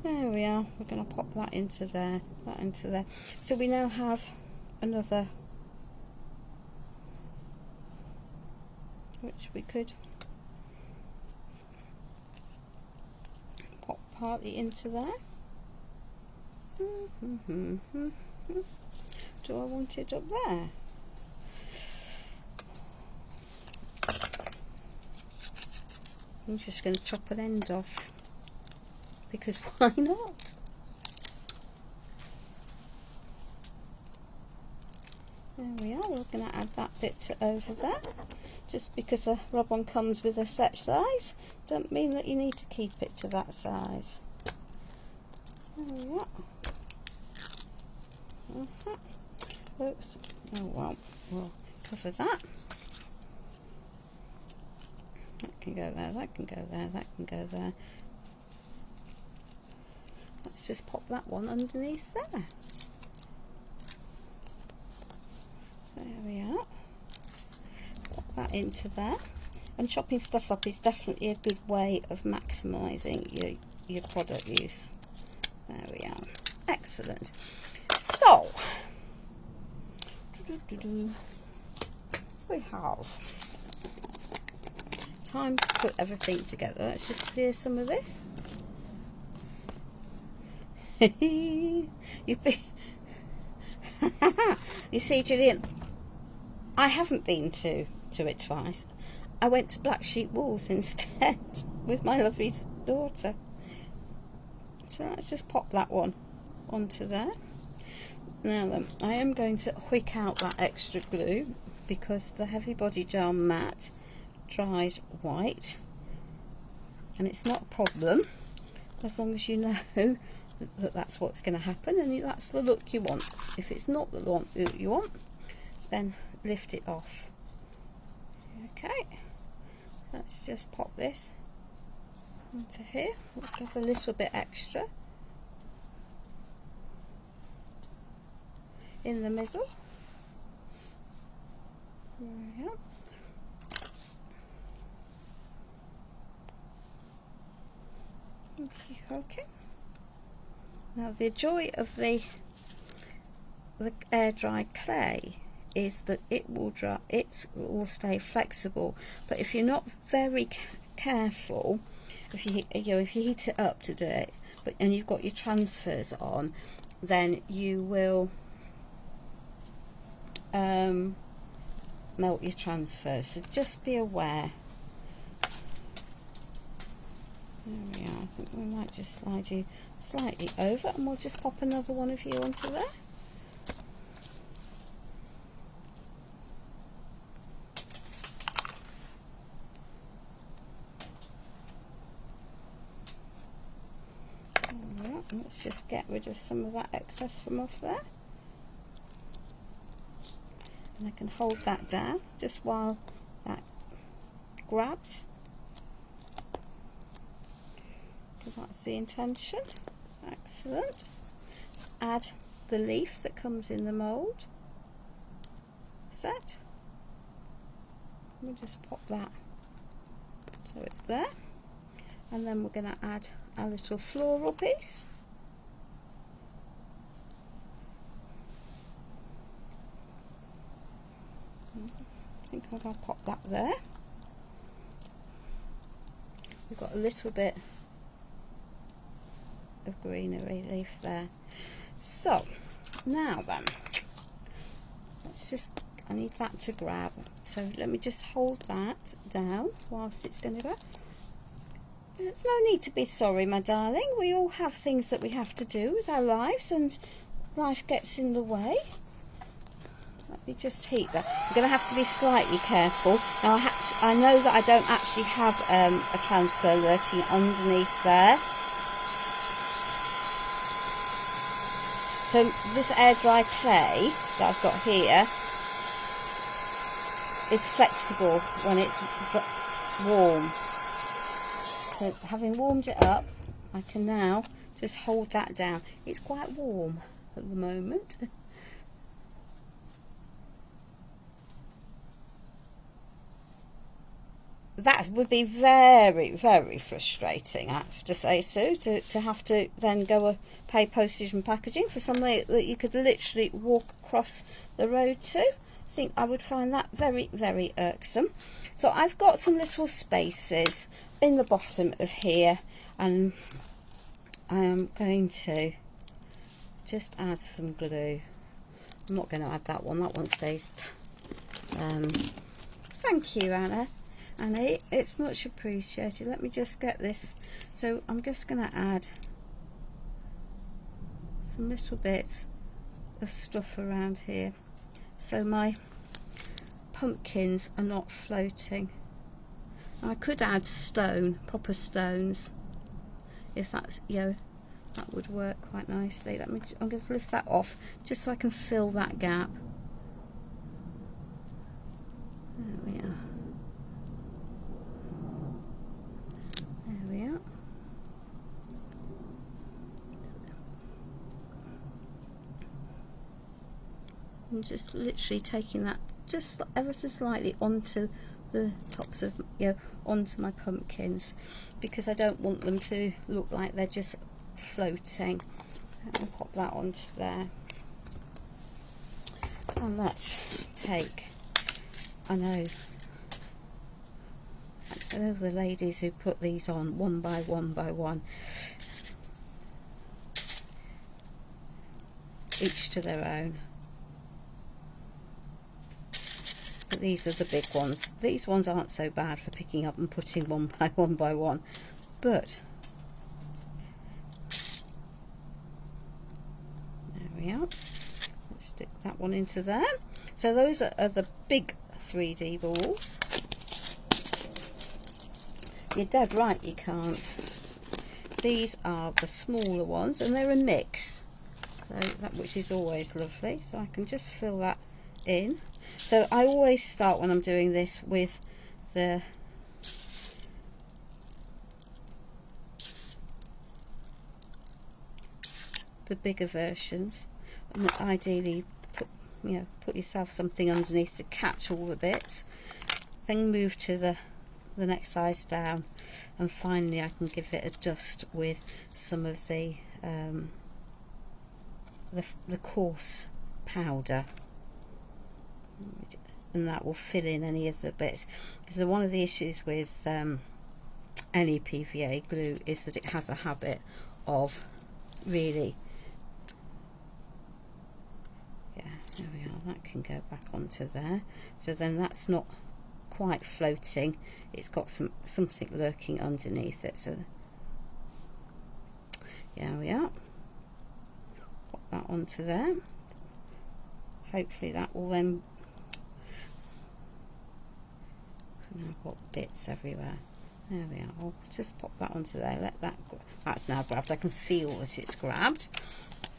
There we are. We're going to pop that into there, that into there. So we now have another, which we could pop partly into there. Do I want it up there? I'm just going to chop an end off, because why not? There we are. We're going to add that bit over there. Just because a rub-on comes with a set size, don't mean that you need to keep it to that size. There we are. Oops. Oh well, we'll cover that. That can go there, that can go there, that can go there. Let's just pop that one underneath there. There we are. Pop that into there. And chopping stuff up is definitely a good way of maximising your product use. There we are. Excellent. So, we have time to put everything together. Let's just clear some of this. You see, Julian, I haven't been to it twice. I went to Black Sheep Wools instead with my lovely daughter. So let's just pop that one onto there. Now then, I am going to wick out that extra glue, because the heavy body gel matte dries white, and it's not a problem as long as you know that that's what's going to happen and that's the look you want. If it's not the look you want, then lift it off. Okay, let's just pop this onto here. We'll give a little bit extra in the middle. There we go. Okay. Now the joy of the air dried clay is that it will dry, it will stay flexible. But if you're not very careful, if you heat it up to do it, and you've got your transfers on, then you will melt your transfers. So just be aware. There we are. I think we might just slide you slightly over, and we'll just pop another one of you onto there. Let's just get rid of some of that excess from off there. And I can hold that down just while that grabs, because that's the intention. Excellent. Let's add the leaf that comes in the mould set. We'll just pop that so it's there, and then we're going to add a little floral piece. I think I'm going to pop that there. We've got a little bit of greenery leaf there. So now then, let's just, I need that to grab, so let me just hold that down whilst it's going to go. There's no need to be sorry, my darling. We all have things that we have to do with our lives, and life gets in the way. Let me just heat that. I'm going to have to be slightly careful. Now I know that I don't actually have a transfer lurking underneath there. So this air dry clay that I've got here is flexible when it's warm. So having warmed it up, I can now just hold that down. It's quite warm at the moment. That would be very, very frustrating, I have to say, Sue, to have to then go pay postage and packaging for something that you could literally walk across the road to. I think I would find that very, very irksome. So I've got some little spaces in the bottom of here, and I am going to just add some glue. I'm not going to add that one. That one stays. Thank you, Anna. Annie, it's much appreciated. Let me just get this. So I'm just going to add some little bits of stuff around here, so my pumpkins are not floating. I could add stone, proper stones, if that's, you know, that would work quite nicely. I'm going to lift that off just so I can fill that gap. There we are. There we are. I'm just literally taking that just ever so slightly onto the tops of, you know, onto my pumpkins, because I don't want them to look like they're just floating. I'll pop that onto there. And let's take, I know the ladies who put these on one by one by one, each to their own. But these are the big ones. These ones aren't so bad for picking up and putting one by one by one, but there we are. Let's stick that one into there. So those are the big 3D balls. You're dead right, you can't. These are the smaller ones, and they're a mix, so that, which is always lovely. So I can just fill that in. So I always start when I'm doing this with the bigger versions, and ideally put yourself something underneath to catch all the bits, then move to the next size down, and finally I can give it a dust with some of the coarse powder, and that will fill in any of the bits, because one of the issues with any PVA glue is that it has a habit of really, yeah, there we are, that can go back onto there. So then that's not quite floating, it's got something lurking underneath it. So yeah, we are. Pop that onto there. Hopefully that will then, I've got bits everywhere. There we are. I'll just pop that onto there. Let that, that's now grabbed. I can feel that it's grabbed.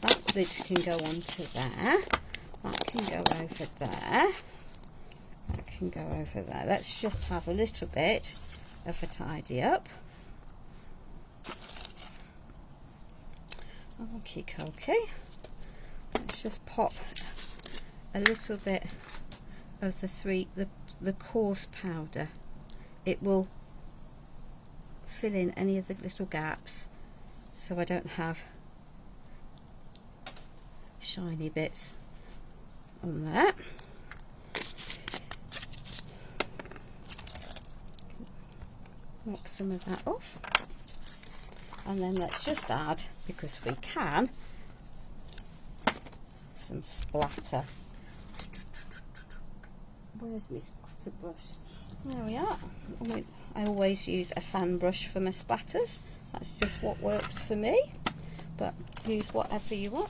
That bit can go onto there. That can go over there. can go over there. Let's just have a little bit of a tidy up. Okay, let's just pop a little bit of the coarse powder. It will fill in any of the little gaps so I don't have shiny bits on there. Knock some of that off, and then let's just add, because we can, some splatter. Where's my splatter brush? There we are. I always use a fan brush for my splatters. That's just what works for me, but use whatever you want.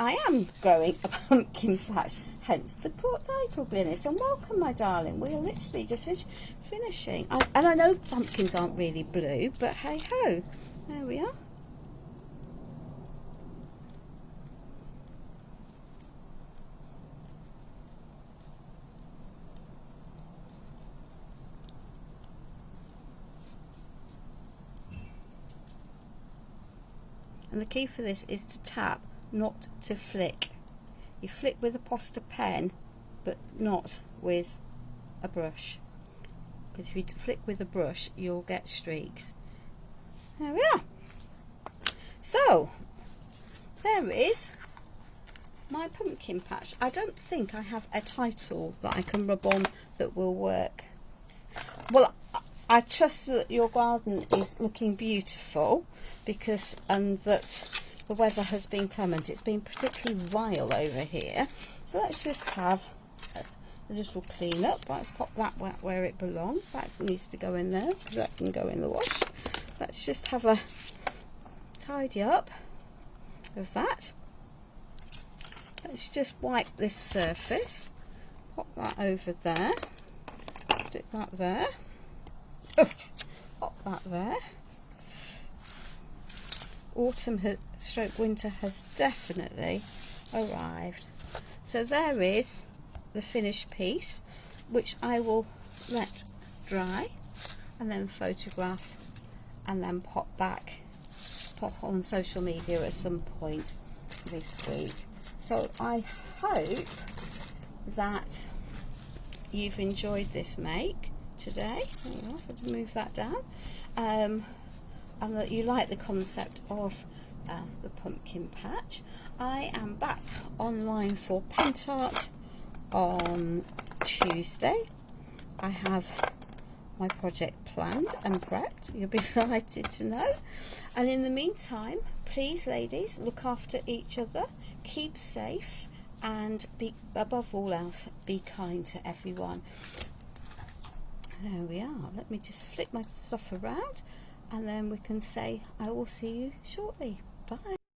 I am growing a pumpkin patch, hence the port title, Glynis, and welcome, my darling. We are literally just finishing. And I know pumpkins aren't really blue, but hey ho, there we are. And the key for this is to tap, not to flick. You flick with a poster pen, but not with a brush. Because if you flick with a brush, you'll get streaks. There we are. So, there is my pumpkin patch. I don't think I have a title that I can rub on that will work. Well, I trust that your garden is looking beautiful, because and that the weather has been clement. It's been particularly vile over here. So let's just have a little clean up. Let's pop that where it belongs. That needs to go in there, because that can go in the wash. Let's just have a tidy up of that. Let's just wipe this surface. Pop that over there. Stick that there. Pop that there. Autumn stroke winter has definitely arrived. So there is the finished piece, which I will let dry and then photograph and then pop on social media at some point this week. So I hope that you've enjoyed this make today. I'll move that down, and that you like the concept of the pumpkin patch. I am back online for Pentart on Tuesday. I have my project planned and prepped. You'll be delighted to know. And in the meantime, please, ladies, look after each other, keep safe, and be, above all else, be kind to everyone. There we are. Let me just flick my stuff around, and then we can say I will see you shortly. Bye.